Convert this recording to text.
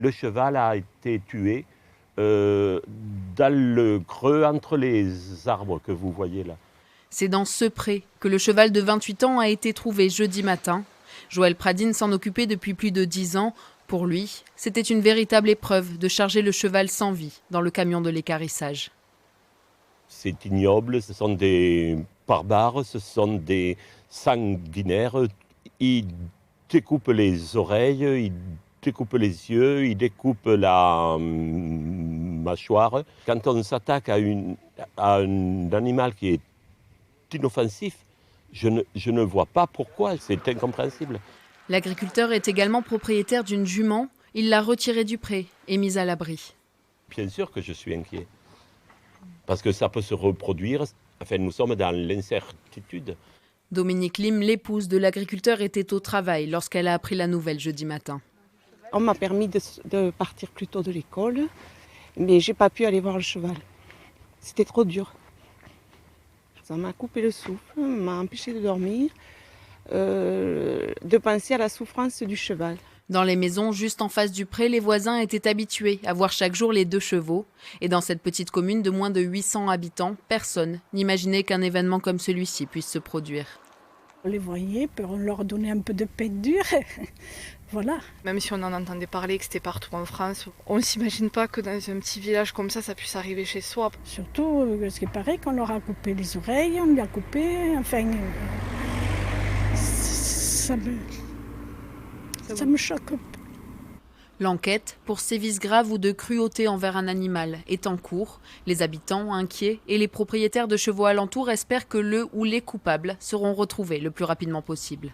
Le cheval a été tué dans le creux entre les arbres que vous voyez là. C'est dans ce pré que le cheval de 28 ans a été trouvé jeudi matin. Joël Pradine s'en occupait depuis plus de 10 ans. Pour lui, c'était une véritable épreuve de charger le cheval sans vie dans le camion de l'équarrissage. C'est ignoble, ce sont des barbares, ce sont des sanguinaires. Ils découpent les oreilles, ils découpent les yeux, ils découpent la mâchoire. Quand on s'attaque à un animal qui est inoffensif, je ne vois pas pourquoi, c'est incompréhensible. L'agriculteur est également propriétaire d'une jument. Il l'a retirée du pré et mise à l'abri. Bien sûr que je suis inquiet, parce que ça peut se reproduire. Enfin, nous sommes dans l'incertitude. Dominique Lim, l'épouse de l'agriculteur, était au travail lorsqu'elle a appris la nouvelle jeudi matin. On m'a permis de partir plus tôt de l'école, mais j'ai pas pu aller voir le cheval. C'était trop dur. Ça m'a coupé le souffle, m'a empêché de dormir, de penser à la souffrance du cheval. Dans les maisons juste en face du pré, les voisins étaient habitués à voir chaque jour les 2 chevaux. Et dans cette petite commune de moins de 800 habitants, personne n'imaginait qu'un événement comme celui-ci puisse se produire. On les voyait, on leur donnait un peu de pain dur. Voilà. Même si on en entendait parler, que c'était partout en France, on ne s'imagine pas que dans un petit village comme ça puisse arriver chez soi. Surtout, ce qui paraît qu'on leur a coupé les oreilles, on lui a coupé, enfin, ça me choque un peu. L'enquête pour sévices graves ou de cruauté envers un animal est en cours. Les habitants, inquiets, et les propriétaires de chevaux alentours espèrent que le ou les coupables seront retrouvés le plus rapidement possible.